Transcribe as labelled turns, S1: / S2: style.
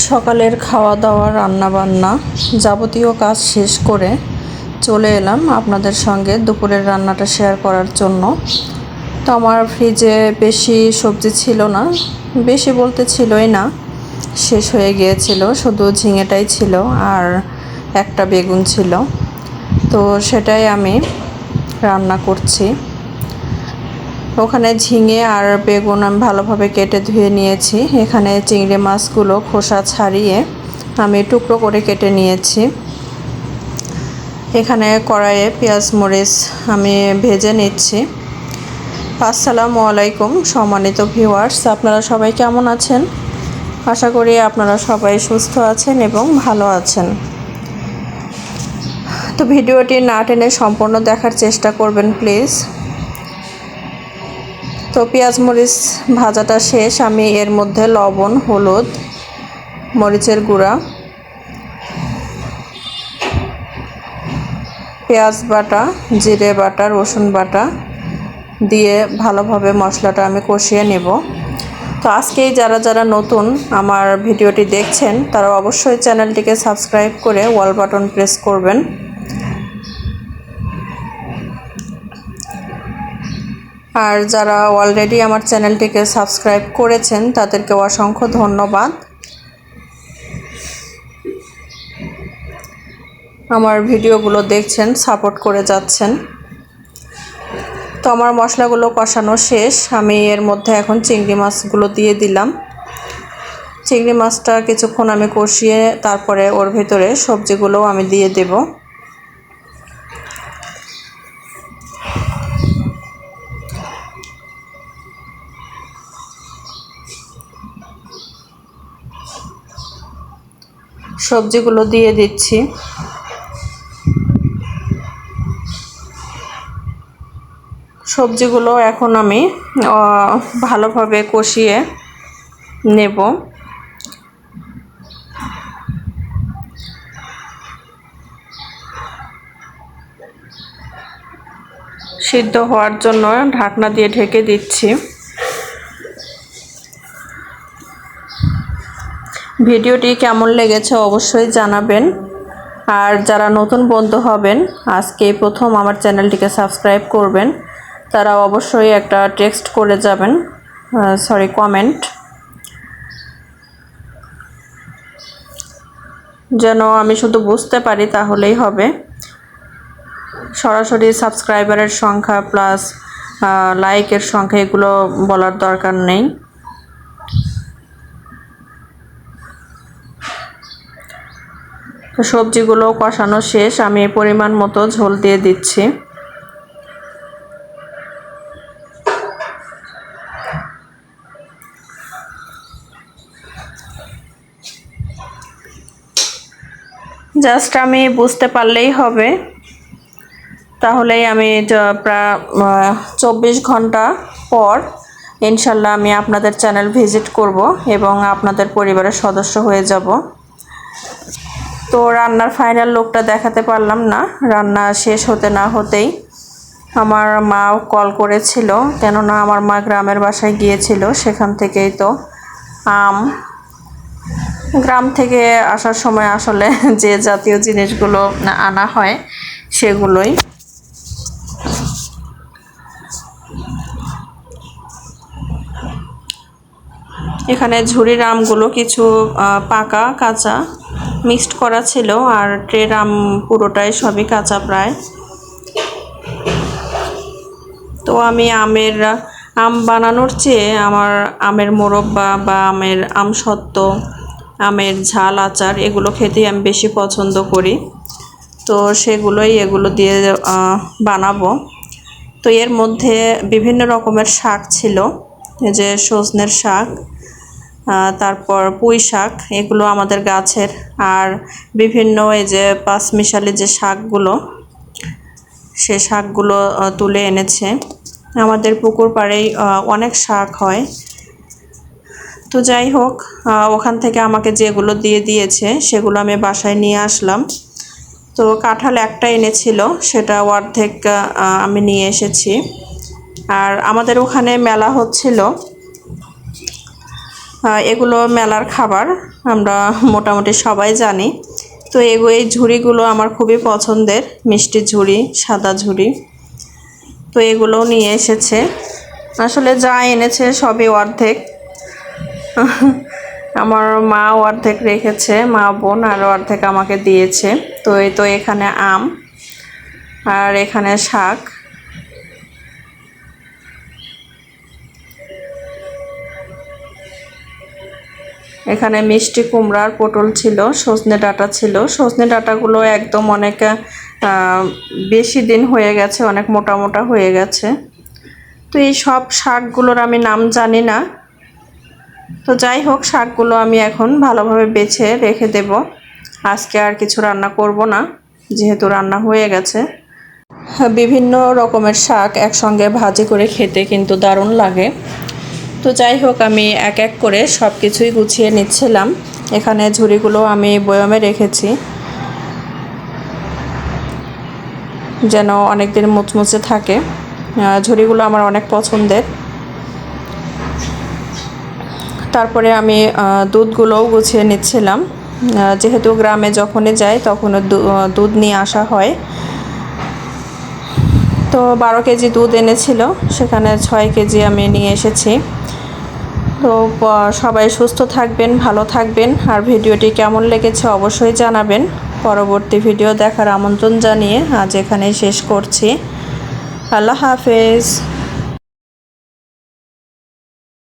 S1: সকালের খাওয়া দাওয়া রান্না বান্না যাবতীয় কাজ শেষ করে চলে এলাম আপনাদের সঙ্গে দুপুরের রান্নাটা শেয়ার করার জন্য। তো আমার ফ্রিজে বেশি সবজি ছিল না, বেশি বলতে ছিলই না, শেষ হয়ে গিয়েছিল, শুধু ঝিঙেটাই ছিল আর একটা বেগুন ছিল। তো সেটাই আমি রান্না করছি। ওখানে ঝিঙে আর বেগুন আমি ভালোভাবে কেটে ধুয়ে নিয়েছি। এখানে চিংড়ি মাছগুলো খোসা ছাড়িয়ে আমি টুকরো করে কেটে নিয়েছি। এখানে কড়াইয়ে পেঁয়াজ মরিচ আমি ভেজে নিচ্ছি। আসসালামু আলাইকুম সম্মানিত ভিউয়ার্স, আপনারা সবাই কেমন আছেন? আশা করি আপনারা সবাই সুস্থ আছেন এবং ভালো আছেন। তো ভিডিওটি না টেনে সম্পূর্ণ দেখার চেষ্টা করবেন প্লিজ। তো পেঁয়াজ মরিচ ভাজাটা শেষ, আমি এর মধ্যে লবণ, হলুদ, মরিচের গুঁড়া, পেঁয়াজ বাটা, জিরে বাটা, রসুন বাটা দিয়ে ভালোভাবে মশলাটা আমি কষিয়ে নেব। তো আজকেই যারা যারা নতুন আমার ভিডিওটি দেখছেন তারা অবশ্যই চ্যানেলটিকে সাবস্ক্রাইব করে অল বাটন প্রেস করবেন। আর যারা অলরেডি আমার চ্যানেলটিকে সাবস্ক্রাইব করেছেন তাদেরকে অসংখ্য ধন্যবাদ। আমার ভিডিওগুলো দেখছেন, সাপোর্ট করে যাচ্ছেন। তো আমার মশলাগুলো কষানো শেষ, আমি এর মধ্যে এখন চিংড়ি মাছগুলো দিয়ে দিলাম। চিংড়ি মাছটা কিছুক্ষণ আমি কষিয়ে তারপরে ওর ভেতরে সবজিগুলোও আমি দিয়ে দেব। সবজিগুলো দিয়ে দিচ্ছি। সবজিগুলো এখন আমি ভালোভাবে কষিয়ে নেব। সিদ্ধ হওয়ার জন্য ঢাকনা দিয়ে ঢেকে দিচ্ছি। ভিডিওটি কেমন লেগেছে অবশ্যই জানাবেন। আর যারা নতুন বন্ধু হবেন, আজকে প্রথম আমার চ্যানেলটিকে সাবস্ক্রাইব করবেন, তারা অবশ্যই একটা টেক্সট করে যাবেন, কমেন্ট, যেন আমি শুধু বুঝতে পারি তাহলেই হবে। সরাসরি সাবস্ক্রাইবারের সংখ্যা প্লাস লাইকের সংখ্যা এগুলো বলার দরকার নেই। তো সবজিগুলো কষানো শেষ, আমি পরিমাণ মতো ঝোল দিয়ে দিচ্ছি। জাস্ট আমি বুঝতে পারলেই হবে, তাহলেই আমি প্রায় 24 ঘন্টা পর ইনশাল্লাহ আমি আপনাদের চ্যানেল ভিজিট করব এবং আপনাদের পরিবারের সদস্য হয়ে যাব। তো রান্নার ফাইনাল লুকটা দেখাতে পারলাম না, রান্না শেষ হতে না হতেই আমার মা কল করেছিল, কেননা আমার মা গ্রামের বাসায় গিয়েছিল। সেখান থেকেই তো গ্রাম থেকে আসার সময় আসলে যে জাতীয় জিনিসগুলো আনা হয় সেগুলোই। এখানে ঝুরির আমগুলো কিছু পাকা কাঁচা মিক্সড করা ছিল, আর ট্রের আম পুরোটাই সবই কাঁচা প্রায়। তো আমি আম বানানোর চেয়ে আমার আমের মোরব্বা বা আমের আমসত্ত্ব, আমের ঝাল আচার এগুলো খেতেই আমি বেশি পছন্দ করি। তো এগুলো দিয়ে বানাবো। তো এর মধ্যে বিভিন্ন রকমের শাক ছিল, এই যে সজনের শাক, তারপর পুঁই শাক, এগুলো আমাদের গাছের, আর বিভিন্ন এই যে পাঁচমিশালি যে শাকগুলো, সে শাকগুলো তুলে এনেছে। আমাদের পুকুর পাড়েই অনেক শাক হয়। তো যাই হোক, ওখান থেকে আমাকে যেগুলো দিয়ে দিয়েছে সেগুলো আমি বাসায় নিয়ে আসলাম। তো কাঁঠাল একটা এনেছিল, সেটা অর্ধেক আমি নিয়ে এসেছি। আর আমাদের ওখানে মেলা হচ্ছিল, এগুলো মেলার খাবার, আমরা মোটামুটি সবাই জানি। তো এই ঝুড়িগুলো আমার খুবই পছন্দের, মিষ্টি ঝুড়ি, সাদা ঝুড়ি। তো এগুলোও নিয়ে এসেছে। আসলে যা এনেছে সবই অর্ধেক। আমার মা অর্ধেক রেখেছে, মা বোন, আর অর্ধেক আমাকে দিয়েছে। তো এই তো এখানে আম আর এখানে শাক। এখানে মিষ্টি কুমড়ার পটল ছিল, সজনে ডাঁটা ছিল। সজনে ডাঁটাগুলো একদম অনেক বেশি দিন হয়ে গেছে, অনেক মোটা মোটা হয়ে গেছে। তো এই সব শাকগুলোর আমি নাম জানি না। তো যাই হোক, শাকগুলো আমি এখন ভালোভাবে বেছে রেখে দেব। আজকে আর কিছু রান্না করব না, যেহেতু রান্না হয়ে গেছে। বিভিন্ন রকমের শাক একসঙ্গে ভাজি করে খেতে কিন্তু দারুণ লাগে। তো যাই হোক, আমি এক এক করে সব কিছুই গুছিয়ে নিচ্ছিলাম। এখানে ঝুড়িগুলো আমি বয়ামে রেখেছি যেন অনেক দিন মুচমুচে থাকে। ঝুড়িগুলো আমার অনেক পছন্দের। তারপরে আমি দুধগুলোও গুছিয়ে নিচ্ছিলাম, যেহেতু গ্রামে যখনই যাই তখন দুধ নিয়ে আসা হয়। তো 12 কেজি দুধ এনেছিল, সেখানে 6 কেজি আমি নিয়ে এসেছি। তো সবাই সুস্থ থাকবেন, ভালো থাকবেন। আর ভিডিওটি কেমন লেগেছে অবশ্যই জানাবেন। পরবর্তী ভিডিও দেখার আমন্ত্রণ জানিয়ে আজ এখানেই শেষ করছি। আল্লাহ হাফেজ।